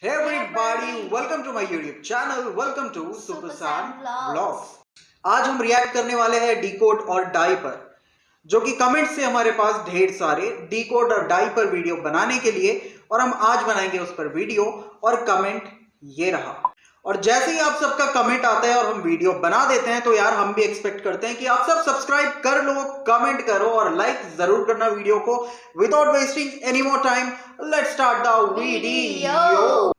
Hey everybody, welcome to my YouTube channel, welcome to Supersan Vlogs। आज हम react करने वाले हैं डिकोड और डाई पर, जो कि कमेंट से हमारे पास ढेर सारे डिकोड और डाई पर वीडियो बनाने के लिए, और हम आज बनाएंगे उस पर वीडियो। और कमेंट ये रहा, और जैसे ही आप सबका कमेंट आता है और हम वीडियो बना देते हैं तो यार हम भी एक्सपेक्ट करते हैं कि आप सब सब्सक्राइब कर लो, कमेंट करो और लाइक जरूर करना वीडियो को। Without wasting any more time, let's start the video.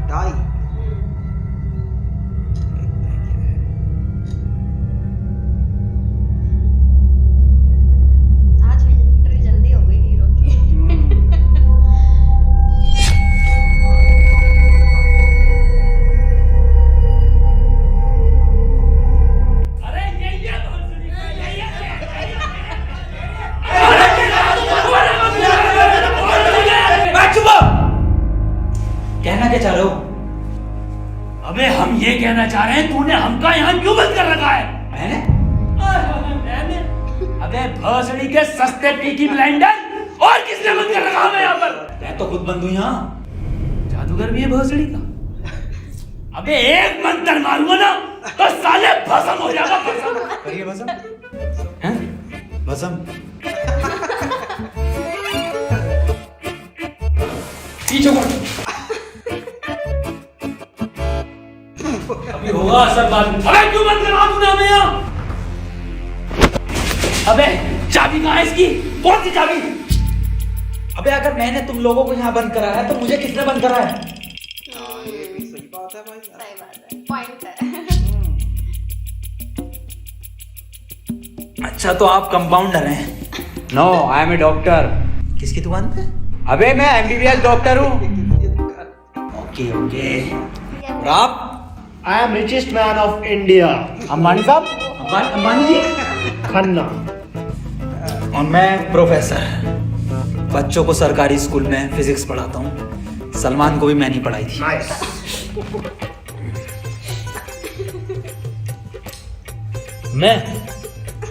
डाई आज एंट्री जल्दी हो गई हीरो की। अरे ये कहना क्या चाह रहे हो? अबे हम ये कहना चाह रहे हैं तूने हमका यहाँ क्यों बंद कर रखा है? मैंने? अबे भोसड़ी के सस्ते पीकी ब्लाइंडर, और किसने बंद कर रखा हमें यहाँ पर? मैं तो खुद बंद हूँ यहाँ। जादूगर भी है भोसड़ी का। अबे एक मंत्र मारूंगा ना तो साले भस्म हो जाएगा, भस्म। करिए भस्म। हैं? भस्म। पीछे मुड़। अभी होगा असर बाद में। अबे क्यों बंद करा तूने हमें यहाँ? अबे चाबी कहाँ है इसकी? कौन सी चाबी? अबे अगर मैंने तुम लोगों को यहाँ बंद करा है तो मुझे किसने बंद करा है? ये भी सही बात है भाई। सही बात है, पॉइंट है। अच्छा तो आप कंपाउंडर हैं? No, I am a doctor. किसकी दुकान पे? अबे मैं एमबीबीएस डॉक्टर हूँ। Okay okay. और आप? I am richest man of India. Ambani साहब? अंबानी जी? खन्ना। और मैं प्रोफेसर, बच्चों को सरकारी स्कूल में फिजिक्स पढ़ाता हूँ। सलमान को भी मैंने पढ़ाई थी। नाइस।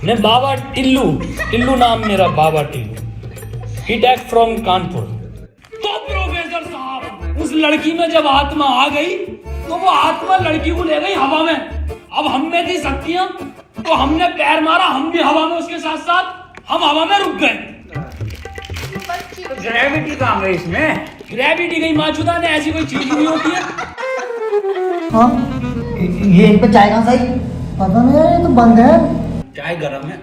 मैं बाबा टिल्लू नाम मेरा, बाबा टिल्लू। हिटैक फ्रॉम कानपुर। तो प्रोफेसर साहब, उस लड़की में जब आत्मा आ गई तो वो आत्मा लड़की को ले गई हवा में। अब हम में थी शक्तियां तो हमने पैर मारा, हम भी हवा में उसके साथ साथ, हम हवा में रुक गए। ग्रेविटी कहाँ गई इसमें? ग्रेविटी गई माचुदा ने, ऐसी कोई चीज नहीं होती है। हाँ, ये इन पे चाय कहाँ सही? पता नहीं यार, ये तो बंद है। चाय गरम है।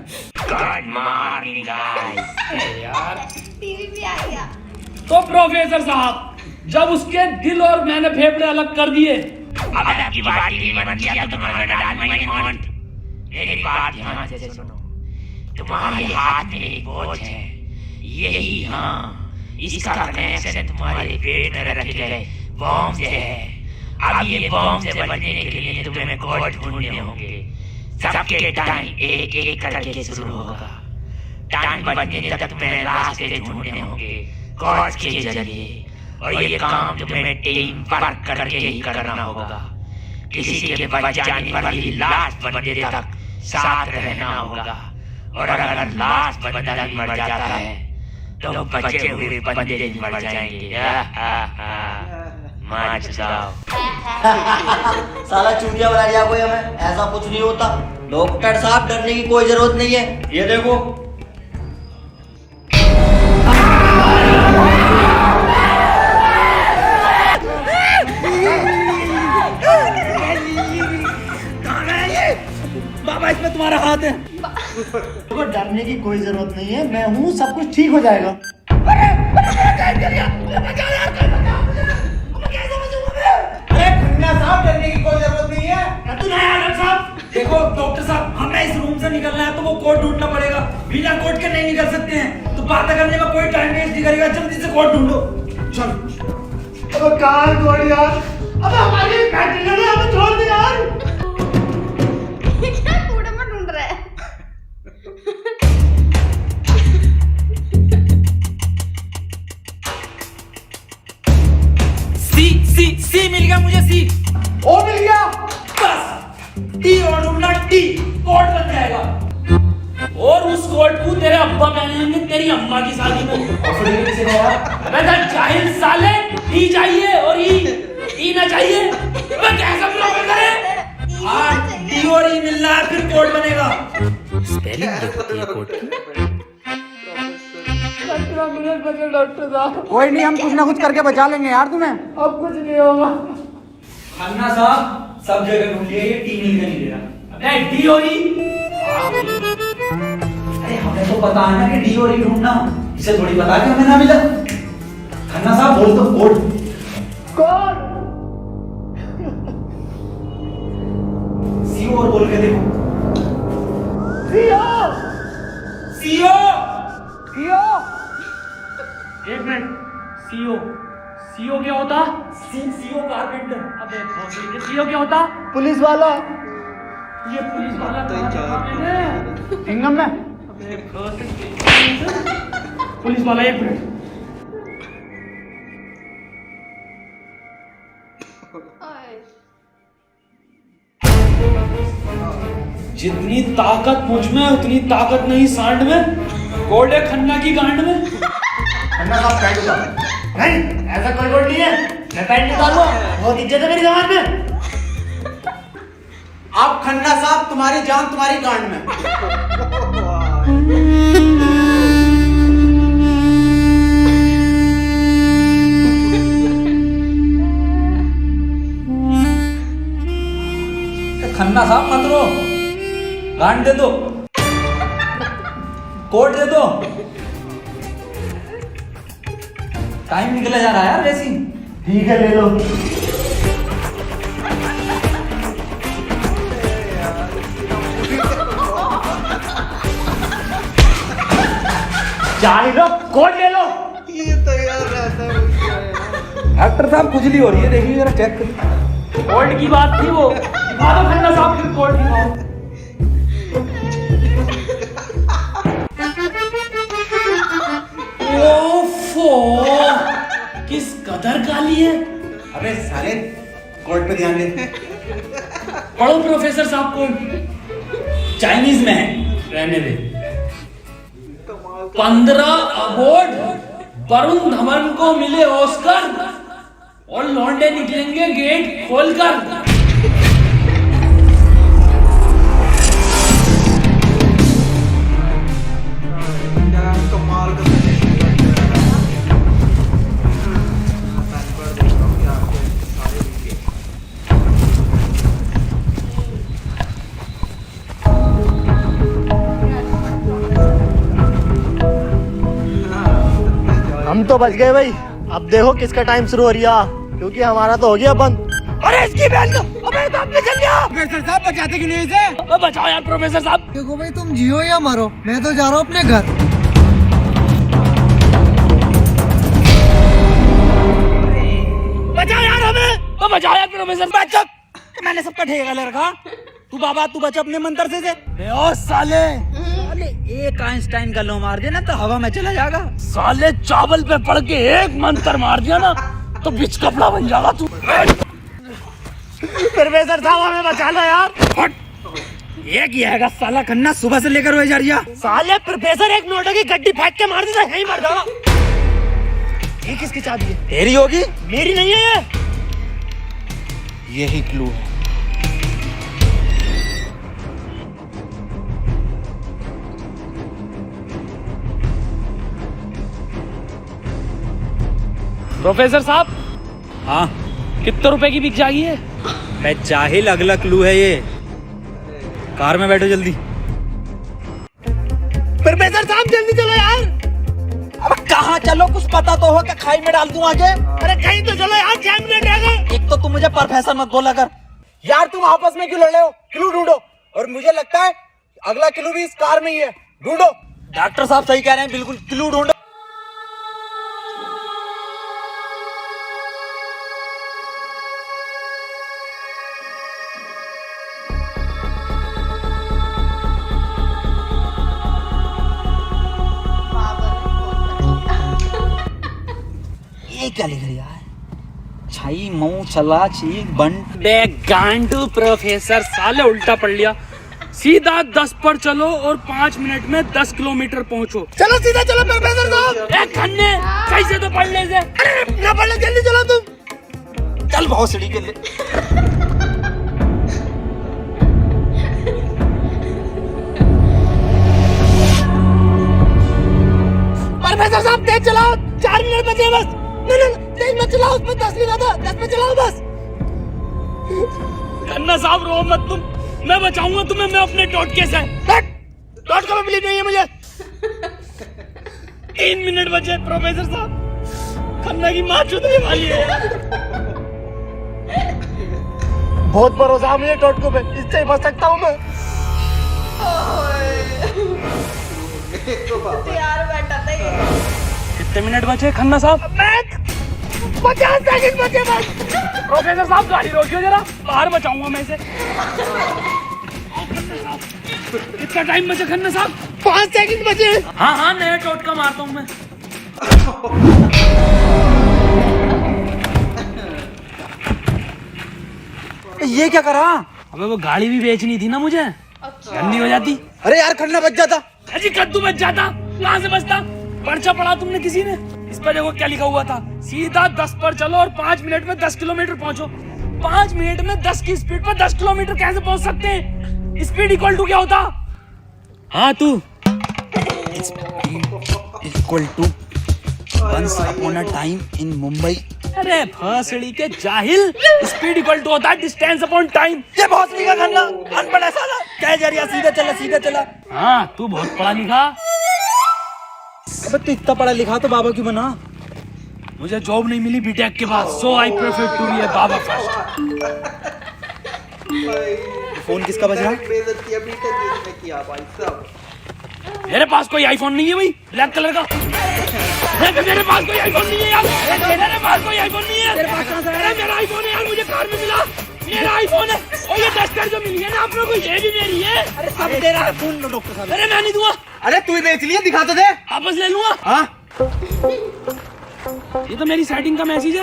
यार टीवी भी आ गया। तो प्रोफेसर साहब, जब उसके दिल और मैंने फेफड़े अलग कर दिए, मेरी बात ध्यान से सुनो। तुम्हारे हाथ में एक वॉच है, यही हाँ, इसका कनेक्शन तुम्हारे पेट में रखे गए बॉम्ब से है। अब ये बॉम्ब से बचने के लिए तुम्हें कोड ढूंढने होंगे। सबके टाइम एक एक करके शुरू होगा। टाइम बचने तक तुम्हें रास्ते ढूंढने होंगे कोड के जरिए, और ये काम तुम्हें टीम वर्क करके ही करना होगा। किसी के बच जाने पर ही लास्ट बंदे तक साथ रहना होगा, और अगर लास्ट बंदा भी मर जाता है तो बचे हुए बंदे भी मर जाएंगे। मार जाओ। साला चूतिया बना दिया कोई हमें। ऐसा कुछ नहीं होता डॉक्टर साहब, डरने की कोई जरूरत नहीं है। ये देखो, बाबा इसमें तुम्हारा हाथ है। देखो, डरने की कोई जरूरत नहीं है, मैं हूँ, सब कुछ ठीक हो जाएगा। अरे खन्ना साहब, डरने की कोई जरूरत नहीं है। तू नया डॉक्टर साहब। देखो डॉक्टर साहब, हमें इस रूम से निकलना है तो वो कोड ढूंढना पड़ेगा। बिना कोड के नहीं निकल सकते हैं, तो बातें करने का कोई टाइम वेस्ट नहीं करेगा। जल्दी से कोड ढूंढो। चलो। अब कहाँ छोड़ यार, अब हमारी फैक्ट्री ने हमें छोड़ दिया यार। ये क्या कूड़े में ढूंढ रहा है? सी मिल गया मुझे। सी ओ मिल गया। बस टी और ढूंढना, टी कोड बन जाएगा। और उस कोट को तेरे अब्बा पहनेंगे तेरी अम्मा की शादी में। और फिर से कैसे गया? अबे तो जाहिल साले ई चाहिए और ई ना चाहिए। अबे कैसा प्रोफेसर है? डी और ई मिल रहा है फिर कोड बनेगा। स्पेलिंग होती है कोड की। 15 मिनट बचे डॉक्टर साहब। कोई नहीं, हम कुछ ना कुछ करके बचा लेंगे यार तुम्हें। अब कुछ नहीं होगा। खन्ना साहब सब जगह ढूंढ लिए, ये टी मिल कर नहीं दे रहा। अबे डी और ई अरे हमें तो पता है ना कि डी और ई ढूंढना, इसे थोड़ी पता कि हमें ना मिला। खन्ना साहब बोल तो कोड। कौन? सीओ और बोल के देखो। सीओ सीओ सीओ एक मिनट। सीओ सीओ क्या होता? CO carpenter. अबे सीओ क्या होता? पुलिस वाला। ये पुलिस वाला कहाँ देखा मैंने? सिंगम में। पुलिस वाला एक मिनट। जितनी ताकत मुझ में उतनी ताकत नहीं सांड में। कोड है खन्ना की गांड में। खन्ना साहब पैंट उतारो। नहीं, ऐसा कोई कोड नहीं है। मैं पैंट निकालूंगा, बहुत इज्जत है मेरी जबान में। अब खन्ना साहब तुम्हारी जान तुम्हारी गांड में। खन्ना साहब मत रो, गांड दे दो, कोड दे दो। टाइम निकला जा रहा है यार वैसी। ठीक है, ले लो। जाहिलो कोड ले लो। ये तैयार रहता है। डॉक्टर साहब खुजली हो रही है, देखिए जरा चेक। कोड की बात थी वो। दिखा दो खन्ना साहब की कोड दिखाओ। ओफो किस कदर काली है। अबे साले कोर्ट पे ध्यान दे। पढ़ो प्रोफेसर साहब कोड। चाइनीज में है। रहने दे। 15 अवार्ड वरुण धवन को मिले ऑस्कर और लौंडे निकलेंगे गेट खोलकर। क्या कमाल का हम तो बच गए भाई। अब देखो किसका टाइम शुरू हो रहा, क्योंकि हमारा तो हो गया बंद। अरे इसकी बहन को, अबे तो आपने चल गया। प्रोफेसर साहब बचाते क्यों नहीं इसे? बचाओ यार प्रोफेसर साहब। देखो भाई, तुम जियो या मरो, मैं तो जा रहा हूँ अपने घर। बचाओ यार हमें। बचाओ यार प्रोफेसर साहब। मैंने सबका ठेका ले रखा। तू बाबा तू बच अपने मंत्र से। ओ साले अरे एक आइंस्टाइन का लो मार देना तो हवा में चला जाएगा। साले चावल पे पड़ के एक मंत्र मार दिया ना तो बिच कपड़ा बन जाएगा तू। प्रोफेसर साहब हमें बचा लो यार। ये किया है साला खन्ना सुबह से लेकर हुए जा रही है। साले प्रोफेसर एक नोटों की गड्डी फेंक के मार देता, यहीं मर जाओ। ये किसकी चाबी है? तेरी होगी। मेरी नहीं है ये। यही क्लू है। प्रोफेसर साहब हाँ कितने रुपए की बिक जाएगी है? मैं जाहिल, अगला क्लू है ये। कार में बैठो जल्दी। प्रोफेसर साहब जल्दी चलो यार। अब कहाँ चलो, कुछ पता तो हो क्या खाई में डाल दूं आगे। अरे कहीं तो चलो यार, 6 मिनट रह गए। एक तो तुम मुझे प्रोफेसर मत बोला कर। यार तुम आपस में क्यों लड़ रहे हो? क्लू ढूंढो। और मुझे लगता है अगला क्लू भी इस कार में ही है। ढूंढो। डॉक्टर साहब सही कह रहे हैं, बिल्कुल क्लू ढूंढो। ये क्या लिख रही है? छाई मऊ चला चीक बंट। बे गांडू प्रोफेसर साले उल्टा पढ़ लिया। सीधा 10 पर चलो और 5 मिनट में 10 किलोमीटर पहुंचो। चलो सीधा चलो प्रोफेसर साहब। ए खन्ने कैसे तो पढ़ ले से। अरे ना पढ़ ले, जल्दी चलो तुम। चल भोसड़ी के लिए। प्रोफेसर साहब तेज चलाओ, 4 मिनट बचे बस। नहीं तेज मत चलाओ, उसमें 10 भी ज्यादा, 10 में चलाओ बस। खन्ना साहब रो मत तुम, मैं बचाऊंगा तुम्हें, मैं अपने टोटके से। टोटका में बिलीव नहीं है मुझे। 3 मिनट बचे प्रोफेसर साहब, खन्ना की माँ चुदने वाली है। बहुत भरोसा है मुझे टोटकों पे, इससे ही बच सकता हूँ मैं। यार बेटा था ये। कितने मिनट बचे खन्ना साहब? 50 सेकंड बचे बस। प्रोफेसर साहब गाड़ी रोकियो जरा, बाहर बचाऊंगा मैं इसे। कितना टाइम बचा खन्ना साहब? 5 सेकंड बचे। हाँ हाँ नया टोटका मारता हूँ मैं। ये क्या करा? अबे वो गाड़ी भी बेचनी थी ना मुझे, गंदी हो जाती। अरे यार खन्ना बच जाता। अजी कद्दू बच जाता, कहाँ से बचता? पर्चा पढ़ा तुमने किसी ने? इस पर देखो क्या लिखा हुआ था, सीधा 10 पर चलो और 5 मिनट में 10 किलोमीटर पहुंचो। 5 मिनट में 10 की स्पीड पर 10 किलोमीटर कैसे पहुंच सकते हैं? स्पीड इक्वल टू क्या होता? हाँ तू equal to once upon a time in Mumbai. अरे भोसड़ी के जाहिल, स्पीड इक्वल टू होता है डिस्टेंस अपॉन टाइम। ये भोसड़ी का खन्ना अनपढ़ है साला। क्या जरिया, सीधा चला सीधा चला। हाँ तू बहुत पढ़ा लिखा। अबे तू इतना पढ़ा लिखा तो बाबा क्यों बना? मुझे जॉब नहीं मिली बीटेक के बाद, so I prefer to be a baba first. Phone किसका बज रहा है? बेइज्जती अभी तक जिसने किया भाई साहब। मेरे पास कोई आईफोन नहीं है भाई, ब्लैक कलर का। मेरे पास कोई आईफोन नहीं है यार, मेरे पास कोई आईफोन नहीं है। तेरे पास कहाँ से है? अरे मेरा आईफोन है यार, मुझे कार में मिला, मेरा आईफोन है। और ये डस्टर जो मिली है ना आप लोगों को, ये भी मेरी है। अरे सब तेरा है, फोन लो डॉक्टर साहब। अरे मैं नहीं दूंगा, अरे तू ही बेच लिया, दिखा तो दे। वापस ले लूंगा। हाँ ये तो मेरी सेटिंग का मैसेज है।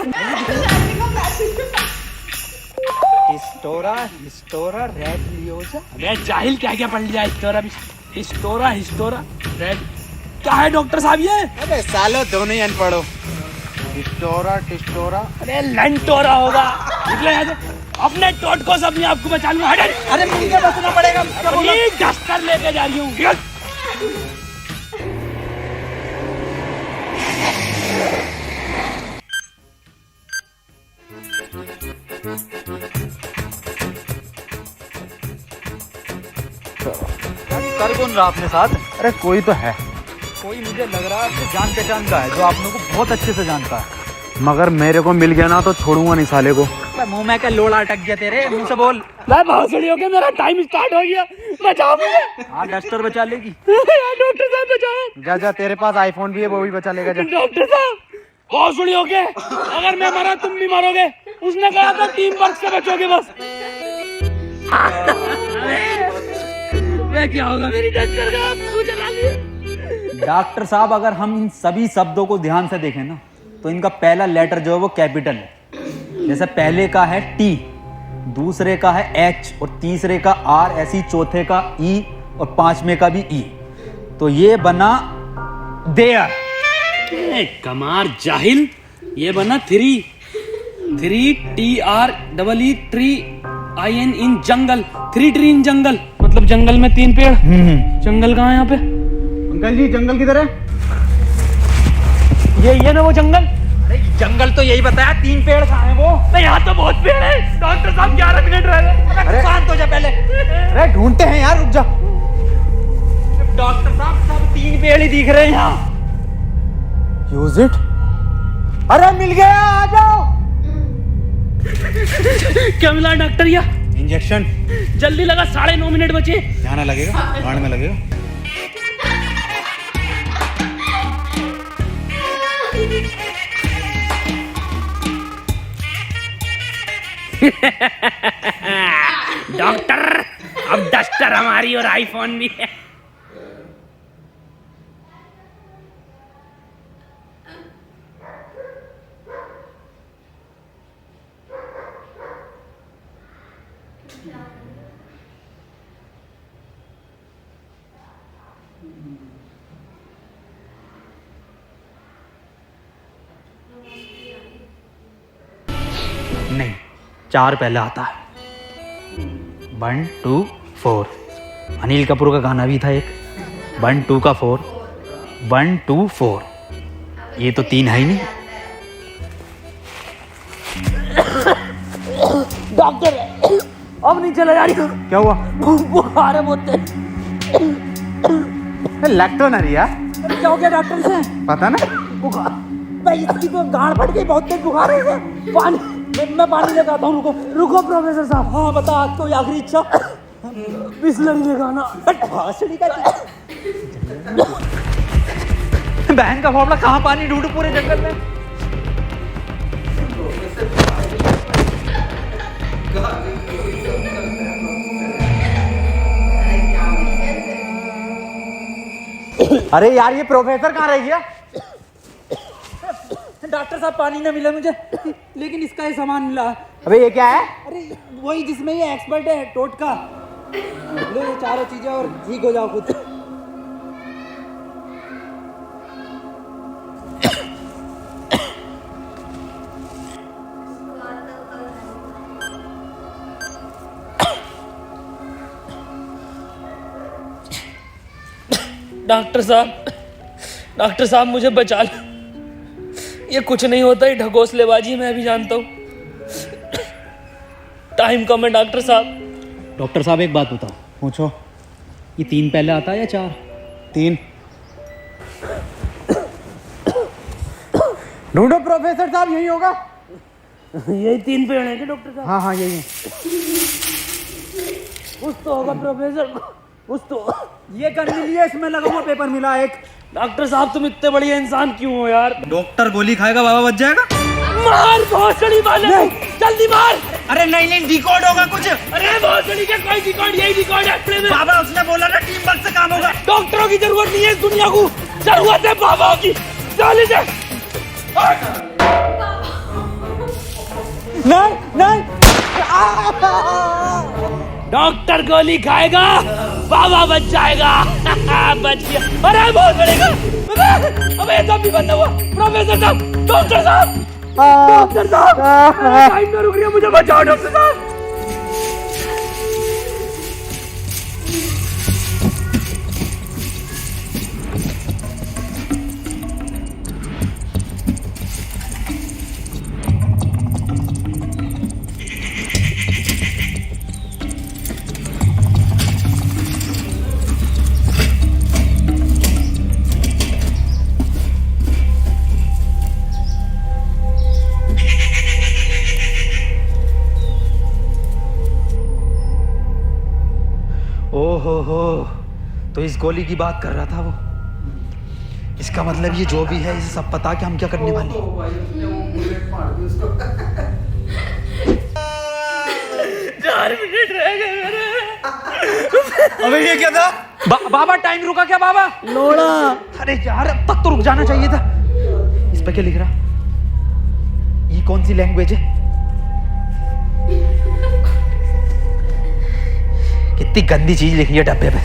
हिस्टोरा रेड लियोजा। अबे जाहिल क्या क्या पढ़ लिया? हिस्टोरा रेड क्या है डॉक्टर साहब ये? अबे सालो दोनों ही अनपढ़ हो। टिस्टोरा। अरे लंटोरा होगा। निकले यहाँ से, अपने टोटको से अपने आप को बचा लूंगा। अरे मुझे बचना पड़ेगा। क्या बोला? अपनी डस्टर लेके जा रही हूँ। कर कौन रहा अपने साथ? अरे कोई तो है, कोई मुझे लग रहा है जान पहचान का है, जो आप लोगों को बहुत अच्छे से जानता है। मगर मेरे को मिल गया ना तो छोड़ूंगा नहीं साले को। मुंह में क्या लोड़ा अटक गया तेरे मुंह से बोल। मैं भोसड़ी हो गया, मेरा टाइम स्टार्ट हो गया, बचाओ मुझे। हाँ डस्टर बचा लेगी। डॉक्टर साहब बचाओ। जा जा, तेरे पास आईफोन भी है, वो भी बचा लेगा। जा डॉक्टर साहब भोसड़ी हो गए, अगर मैं मरा तुम भी मरोगे। उसने कहा था टीम वर्क से बचोगे बस। मैं क्या होगा मेरी डस्टर का? आपको जला लिया। डॉक्टर साहब अगर हम इन सभी शब्दों को ध्यान से देखें ना, तो इनका पहला लेटर जो है वो कैपिटल है। जैसे पहले का है टी, दूसरे का है एच और तीसरे का आर, ऐसी चौथे का ई और पांचवें का भी ई। तो ये बना देयर। कमार जाहिल, ये बना 3 TREE ट्री IN इन जंगल। 3 ट्री इन जंगल मतलब जंगल में 3 पेड़। जंगल कहाँ है यहाँ पे? अंकल जी जंगल किधर है? ये ना वो जंगल। अरे जंगल तो यही बताया, 3 पेड़ कहाँ हैं वो? तो यहाँ तो बहुत पेड़ है। डॉक्टर साहब 11 मिनट रह गए। अरे शांत हो जा पहले। अरे ढूंढते हैं यार, रुक जा। डॉक्टर साहब सब 3 पेड़ ही दिख रहे हैं यहाँ। Use it. अरे मिल गया, आ जाओ। क्या मिला डॉक्टर? या इंजेक्शन। जल्दी लगा, 9.5 मिनट बचे। यहाँ ना लगेगा, गांड में लगेगा। डॉक्टर अब डस्टर हमारी और आईफोन भी है। नहीं, 4 पहले आता है। 1 2 4। अनिल कपूर का गाना भी था एक, 1 2 का 4, 1 2 4। ये तो 3 है ही नहीं। डॉक्टर अब नहीं चला जा रही। क्या हुआ? बुखार है बहुत तेज। लग तो नहीं यार। क्या हो गया डॉक्टर से? पता ना। बुखार भाई, इसकी तो गांड फट गई, बहुत तेज बुखार है। पानी मैं पानी लगाता हूँ। रुको रुको प्रोफेसर साहब। हाँ बता, आज तो आखिरी इच्छा बिस्लरी लगाना। बहन का फावड़ा, कहाँ पानी ढूंढू पूरे जंगल में। अरे यार ये प्रोफेसर कहाँ रह गया? डॉक्टर साहब पानी ना मिला मुझे, लेकिन इसका ये सामान मिला। अबे ये क्या है? अरे वही जिसमें ये एक्सपर्ट है, टोटका। लो ये चारों चीजें और ठीक हो जाओ खुद। डॉक्टर साहब मुझे बचा लो। ये कुछ नहीं होता, ये ढकोसलेबाजी मैं भी जानता हूँ। टाइम कम है डॉक्टर साहब। डॉक्टर साहब एक बात बताओ। पूछो। ये 3 पहले आता है या 4? 3। ढूंढो प्रोफेसर साहब, यही होगा। यही 3 पेड़ हैं क्या डॉक्टर साहब? हाँ हाँ यही है। कुछ तो होगा प्रोफेसर, कुछ तो। ये करने लिए इसमें लगा हुआ पेपर मिला एक। डॉक्टर साहब तुम इतने बढ़िया इंसान क्यों हो यार? डॉक्टर गोली खाएगा, बाबा बच जाएगा। मार भोसड़ी वाले, जल्दी मार। अरे नहीं, डिकोड होगा कुछ। अरे भोसड़ी का कोई डिकोड, यही डिकोड है। बाबा उसने बोला ना टीम वर्क से काम होगा। डॉक्टरों की जरूरत नहीं है इस दुनिया को, जरूरत है बाबा की। चल इसे। नहीं डॉक्टर गोली खाएगा, बाबा बच जाएगा। बच गया। अरे बहुत बड़ेगा। अबे तब भी बंद हुआ। प्रोफेसर साहब, डॉक्टर साहब, डॉक्टर साहब, टाइम ना रुक रही है, मुझे बचाओ डॉक्टर साहब। ओहो, तो इस गोली की बात कर रहा था वो। इसका मतलब ये जो भी है, इसे सब पता कि हम क्या करने वाले हैं। 4 मिनट रह गए मेरे। अबे ये क्या था? बाबा टाइम रुका क्या बाबा? लोड़ा। अरे यार अब तक तो रुक जाना चाहिए था। इस पे क्या लिख रहा? ये कौन सी लैंग्वेज है? कितनी गंदी चीज लिखी है डब्बे पे।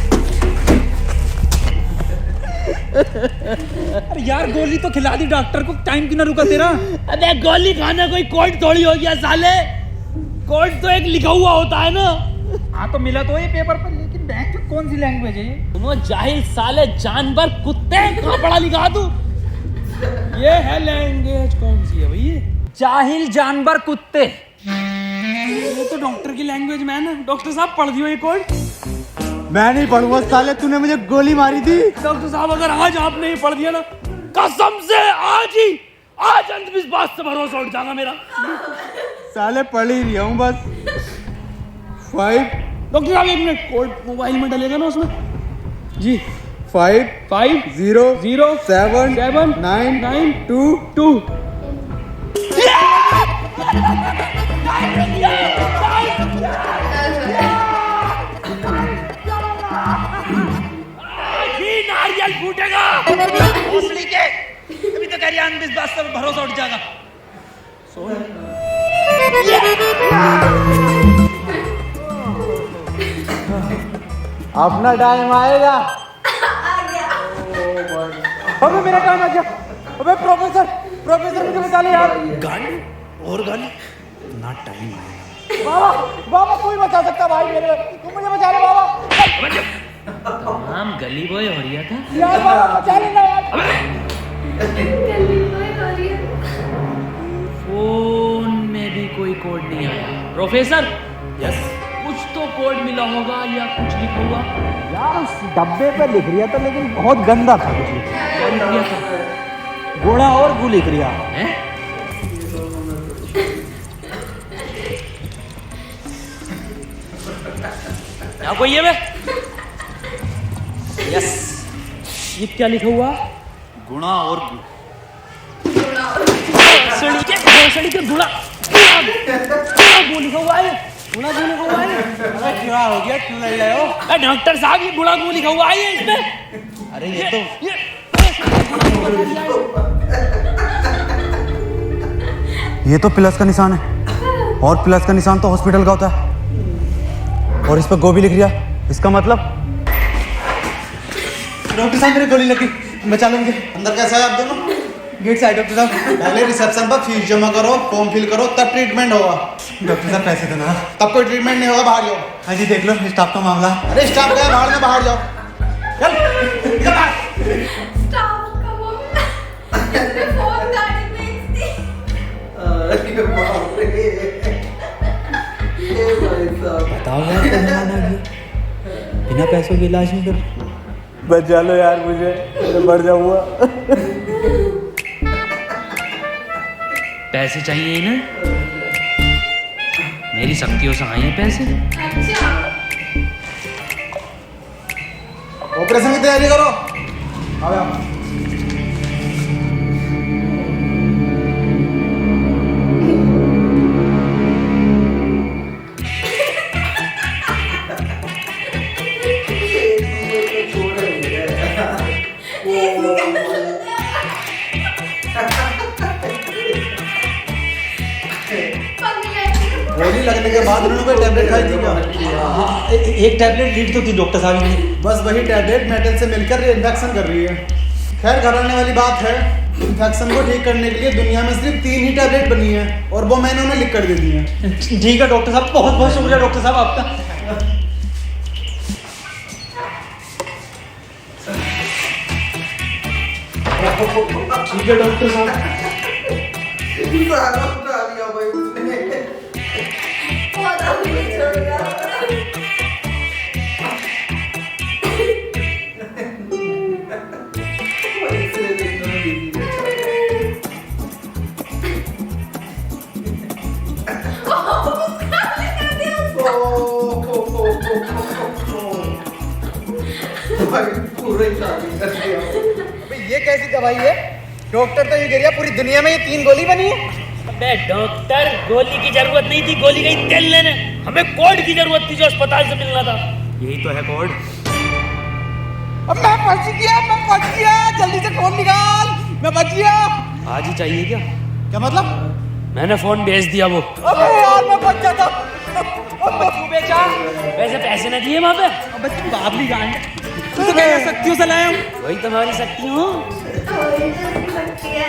अरे यार गोली तो खिला दी डॉक्टर को, टाइम क्यों ना रुका तेरा? अबे गोली खाना कोई कोड थोड़ी हो गया साले। कोड तो एक लिखा हुआ होता है ना। हाँ तो मिला तो ये पेपर पर, लेकिन बैंक में कौन सी लैंग्वेज है ये? तुम जाहिल साले, जानवर कुत्ते, कहाँ पढ़ा लिखा तू? ये है लैंग्वेज कौन सी है भैया? जाहिल जानवर कुत्ते। ये तो डॉक्टर की लैंग्वेज में है ना। डॉक्टर साहब पढ़ दियो ये कोड। मैं नहीं पढ़ूंगा साले, तूने मुझे गोली मारी थी। डॉक्टर साहब अगर आज आपने ये पढ़ दिया ना, कसम से आज अंधविश्वास से भरोसा उठ जाएगा मेरा। साले पढ़ ही रहा हूँ बस। 5 डॉक्टर साहब 1 मिनट, कोड मोबाइल में डलेगा ना उसमें? जी 5 5 0 0 7 7 9 9 2 2। नारियल फूटेगा भोसड़ी के, अभी तो कह रही अंधविश्वास से भरोसा उठ जाएगा। अपना टाइम आएगा। अबे मेरा टाइम आ गया। अबे प्रोफेसर मुझे बचा ले यार। गाली और गाली। इतना टाइम आएगा। बाबा बाबा कोई बचा सकता भाई मेरे, तुम मुझे बचा ले बाबा। तमाम गली बॉय हो रहा था। यार बाबा बचा लेना यार। फोन में भी कोई कोड नहीं आया। प्रोफेसर, यस कुछ तो कोड मिला होगा या कुछ लिखा होगा। यार उस डब्बे पे लिख रिया था लेकिन बहुत गंदा था कुछ लिखा। क्या लिख दिया था? गोड़ा और गु लिख रिया। हैं? क्या कोई है बे? यस ये क्या लिखा हुआ? गुणा और गु। सड़ी के गुणा गु लिखा हुआ है। गुणा गु लिखा हुआ है। अरे क्या हो गया, क्यों लड़ रहे हो? डॉक्टर साहब ये गुणा गु लिखा हुआ है इसमें। अरे ये तो प्लस का निशान है, और प्लस का निशान तो हॉस्पिटल का होता है, और इस पर गो भी लिख दिया। इसका मतलब डॉक्टर साहब मेरी गोली लगी, बचा लेंगे। अंदर कैसा है आप दोनों? गेट से आए डॉक्टर साहब। पहले रिसेप्शन पर फीस जमा करो, फॉर्म फिल करो, तब ट्रीटमेंट होगा। डॉक्टर साहब पैसे देना। तब कोई ट्रीटमेंट नहीं होगा, बाहर जाओ। हाँ जी देख लो स्टाफ का मामला। अरे स्टाफ गया बाहर में, बाहर जाओ। चल बताओ यार, तो मेहमान आ गया, बिना पैसों के इलाज नहीं कर। बचा लो यार मुझे, मैं मर जाऊंगा। पैसे चाहिए इन्हें, मेरी शक्तियों से आए हैं पैसे। ऑपरेशन की तैयारी करो। आओ आओ। गोली लगने के बाद उन्होंने कोई टैबलेट खाई थी क्या? एक टैबलेट लीड तो थी डॉक्टर साहब ने। बस वही टैबलेट मेटल से मिलकर रिएक्शन कर रही है। खैर घबराने वाली बात है, इन्फेक्शन को ठीक करने के लिए दुनिया में सिर्फ 3 ही टैबलेट बनी है, और वो मैंने उन्हें लिख कर दे दी है। ठीक है डॉक्टर साहब, बहुत बहुत शुक्रिया डॉक्टर साहब आपका। ठीक है डॉक्टर साहब। ये कैसी दवाई है? डॉक्टर तो ये कह रहा पूरी दुनिया में ये 3 गोली बनी है। अबे डॉक्टर, गोली की जरूरत नहीं थी, गोली गई तेल लेने। हमें कोड की जरूरत थी जो अस्पताल से मिलना था। यही तो है कोड। अब मैं फंस गया, जल्दी से फोन निकाल, मैं बच गया। आज ही चाहिए क्या? क्या मतलब? मैंने फोन भेज दिया वो। अबे यार मैं बच जाता। तू बेचा, वैसे पैसे न दिए वहाँ पे। अबे तुम बाबली गांड, तू तो क्या शक्तियों से लाया हूँ। वही तुम्हारी शक्ति हो।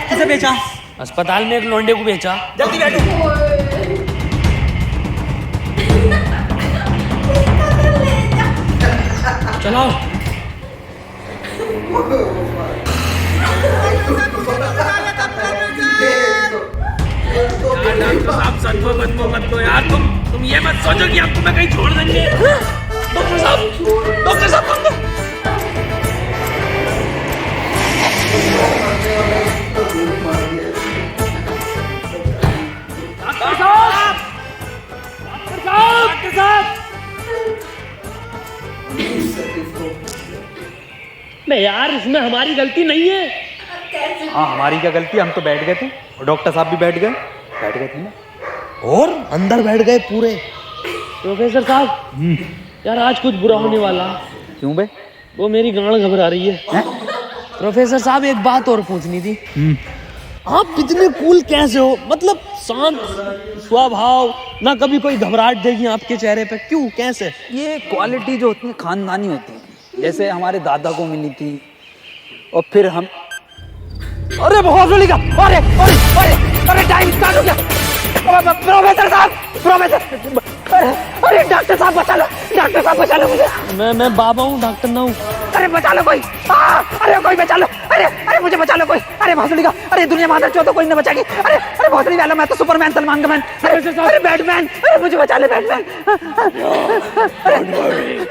किसे बेचा? अस्पताल में एक लौंडे को बेचा। जल्दी बैठो। चलाओ। आप सदमो मत दो यार, तुम ये मत सोचो कि आपको मैं कहीं छोड़ देंगे। डॉक्टर साहब, डॉक्टर साहब, नहीं यार, इसमें हमारी गलती नहीं है। हाँ हमारी क्या गलती, हम तो बैठ गए थे, और डॉक्टर साहब भी बैठ गए थे ना, और अंदर बैठ गए पूरे। प्रोफेसर साहब, यार आज कुछ बुरा होने वाला। क्यों बे? वो मेरी गांड घबरा रही है। प्रोफेसर साहब, एक बात और पूछनी थी। आप इतने कूल कैसे हो? मतलब शांत स्वभाव, ना कभी कोई घबराहट देगी आपके चेहरे पे, क्यों, कैसे? ये क्वालिटी जो होती है खानदानी होती है, जैसे हमारे दादा को मिली थी, और फिर हम। अरे बहुत जल्दी का, अरे अरे अरे अरे टाइम स्टार्ट हो गया। प्रोफेसर साहब, प्रोफेसर, अरे डॉक्टर साहब बचा लो, डॉक्टर साहब बचा लो मुझे। मैं बाबा हूँ, डॉक्टर ना हूँ। अरे बचा लो कोई, अरे कोई बचा लो, अरे मुझे बचा लो कोई। अरे भोसड़ी का, अरे दुनिया मादर चौथ कोई नहीं बचाएगी। अरे भोसड़ी वाला, मैं तो सुपरमैन, सलमान का मैन। अरे बैटमैन, अरे मुझे बचा ले बैटमैन।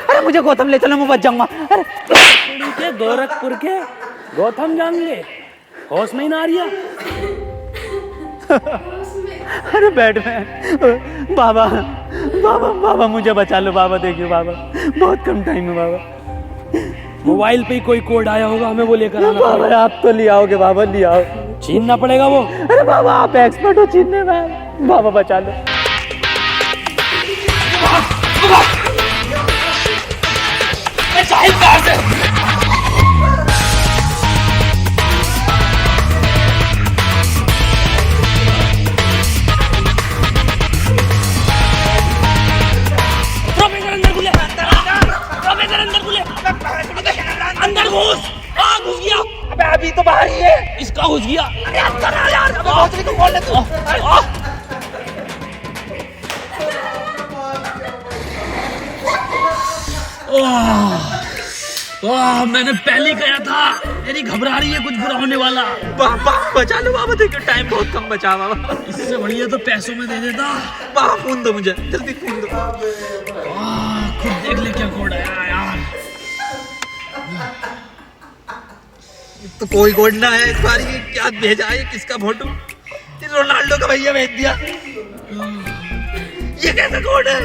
अरे मुझे गौतम ले चलो, मैं बच जाऊंगा। के गोरखपुर के गौतम जाएंगे, होश में ही ना आ रही है। अरे बैटमैन, बाबा बाबा बाबा मुझे बचा लो बाबा, देखिए बाबा बहुत कम टाइम है बाबा। मोबाइल पे ही कोई कोड आया होगा, हमें वो लेकर आना बाबा आप तो ले आओगे बाबा, ले आओ। छीनना पड़ेगा वो। अरे बाबा आप एक्सपर्ट हो छीनने में, बाबा बचा लो। अंदर घुस, घुस गया। अबे अभी तो बाहर ही है। इसका घुस गया। अरे अंदर आ यार, अबे भोसड़ी को बोल ले तू। मैंने पहले कहा था, तेरी घबरा रही है, कुछ बुरा होने वाला। बाबा बचा लो बाबा, देखो टाइम बहुत कम बचा बाबा। इससे बढ़िया तो पैसों में दे देता। बाबा फोन दो मुझे, जल्दी फोन दो। खुद देख ले क्या कोड आया यार। तो कोई कोड ना है इस बार, ये क्या भेजा है, किसका फोटो? ये रोनाल्डो का भैया भेज दिया। ये कैसा कोड है?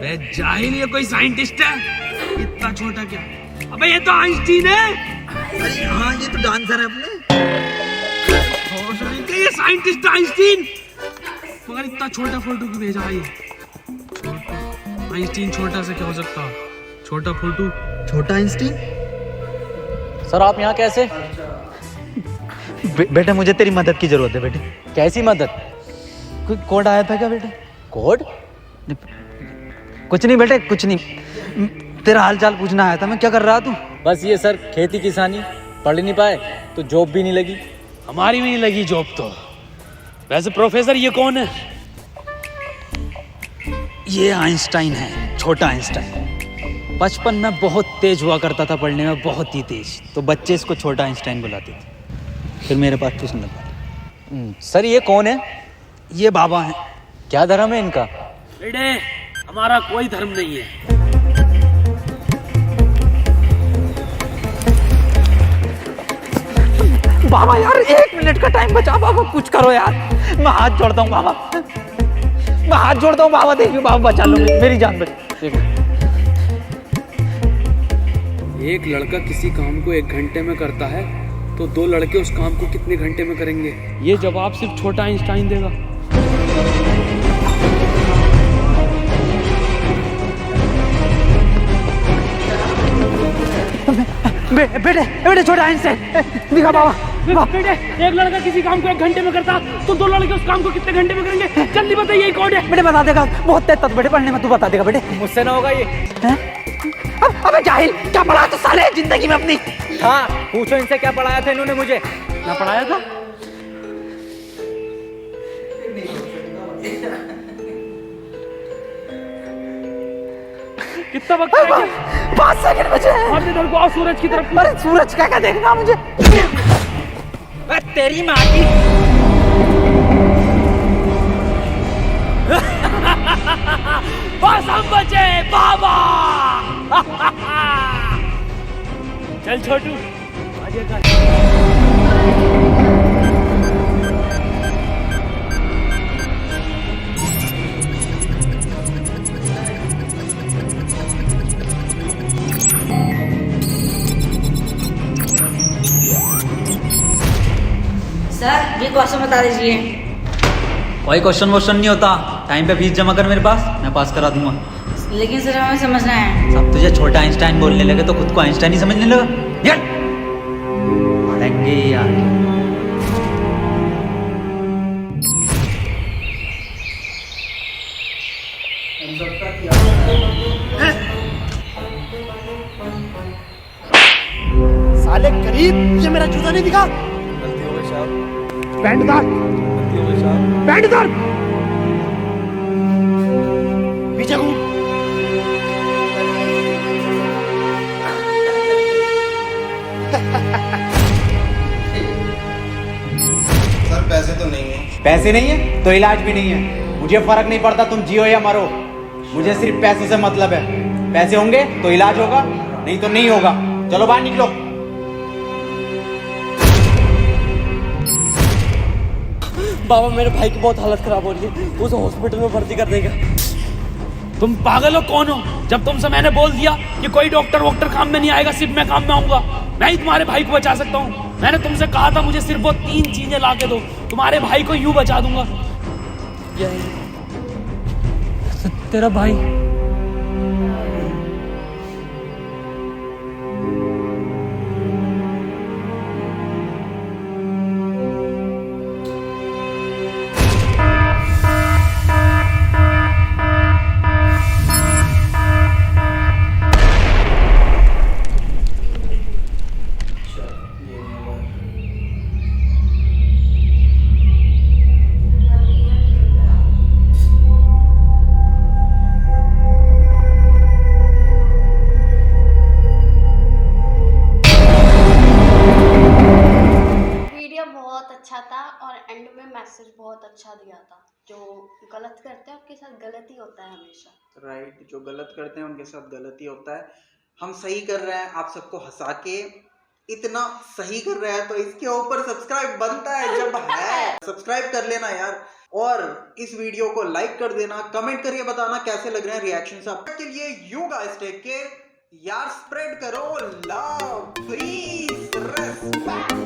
मैं जाहिल, ये कोई साइंटिस्ट है? इतना छोटा क्या? अबे ये तो आइंस्टीन है। अरे हाँ ये तो डांसर है अपने। ये साइंटिस्ट आइंस्टीन, मगर इतना छोटा फोटो क्यों भेजा है? आइंस्टीन छोटा से क्या हो सकता? छोटा फोटो, छोटा आइंस्टीन। सर आप यहाँ कैसे? बेटा मुझे तेरी मदद की जरूरत है बेटे। कैसी मदद? कोई कोड आया था क्या बेटे? कोड? कुछ नहीं बेटे, कुछ नहीं, तेरा हाल चाल पूछना आया था मैं। क्या कर रहा तू? बस ये सर, खेती किसानी, पढ़ नहीं पाए तो जॉब भी नहीं लगी। हमारी भी नहीं लगी जॉब तो। वैसे प्रोफेसर ये कौन है? ये आइंस्टाइन है, छोटा आइंस्टाइन। बचपन में बहुत तेज हुआ करता था पढ़ने में, बहुत ही तेज, तो बच्चे इसको छोटा आइंस्टाइन बुलाते थे। फिर मेरे पास ट्यूशन लगवा। सर ये कौन है? ये बाबा हैं। क्या धर्म है इनका? बेटे हमारा कोई धर्म नहीं है। बाबा यार 1 मिनट का टाइम बचा, बाबा कुछ करो यार, मैं हाथ जोड़ता हूँ बाबा, मैं हाथ जोड़ता हूँ बाबा, देखिए बाबा बचा लो मेरी जान बचा। एक लड़का किसी काम को 1 घंटे में करता है तो 2 लड़के उस काम को कितने घंटे में करेंगे? ये जवाब सिर्फ छोटा आइंस्टाइन देगा। बेटे छोटा आइंस्टाइन दिखा बाबा। बेटे एक लड़का किसी काम को 1 घंटे में करता तो 2 लड़के उस काम को कितने घंटे में करेंगे? जल्दी बताइए, यही कोड है। बेटे बता देगा, बहुत तेज था बेटे पढ़ने में, तू बता देगा बेटे। मुझसे ना होगा ये। अबे जाहिल, क्या पढ़ा तो साले जिंदगी में अपनी। हाँ पूछो इनसे क्या पढ़ाया था इन्होंने मुझे। ना पढ़ाया था? कितना वक्त है? 5 सेकंड बचे हैं। और इधर को आओ सूरज की तरफ। अरे सूरज क्या देखना मुझे? तेरी माँ की। बस हम बचे बाबा। चल छोटू आगे कर। सर ये क्वेश्चन बता दीजिए। कोई क्वेश्चन वोश्चन नहीं होता, टाइम पे फीस जमा कर मेरे पास, मैं पास करा दूंगा। लेकिन सर हमें समझना है। सब तुझे छोटा आइंस्टाइन बोलने लगे तो खुद को आइंस्टाइन ही समझने लगा। पढ़ेंगे यार। साले करीब, ये मेरा जूता नहीं दिखा। पैंट उतार। बैठ इधर। पीछे घूम। सर पैसे तो नहीं है। पैसे नहीं है तो इलाज भी नहीं है। मुझे फर्क नहीं पड़ता तुम जियो या मरो, मुझे सिर्फ पैसों से मतलब है। पैसे होंगे तो इलाज होगा, नहीं तो नहीं होगा। चलो बाहर निकलो। बाबा मेरे भाई की बहुत हालत खराब हो रही है, उसे हॉस्पिटल में भर्ती कर देगा। तुम पागल हो कौन हो? जब तुमसे मैंने बोल दिया कि कोई डॉक्टर वॉक्टर काम में नहीं आएगा, सिर्फ मैं काम में आऊंगा। मैं ही तुम्हारे भाई को बचा सकता हूँ। मैंने तुमसे कहा था मुझे सिर्फ वो 3 चीजें ला के दो, तुम्हारे भाई को यूं बचा दूंगा। तेरा भाई बहुत अच्छा था और एंड में मैसेज बहुत अच्छा दिया था। जो गलत करते हैं उनके साथ गलत ही होता है हमेशा। राइट, जो गलत करते हैं उनके साथ गलत ही होता है। हम सही कर रहे हैं, आप सबको हंसा के इतना सही कर रहे हैं तो इसके ऊपर सब्सक्राइब बनता है। जब है सब्सक्राइब कर लेना यार, और इस वीडियो को लाइक कर देना, कमेंट करके बताना कैसे लग रहे हैं रिएक्शन। आपके लिए यू गाइस टेक केयर यार, स्प्रेड करो लव, प्लीज, रेस्पेक्ट।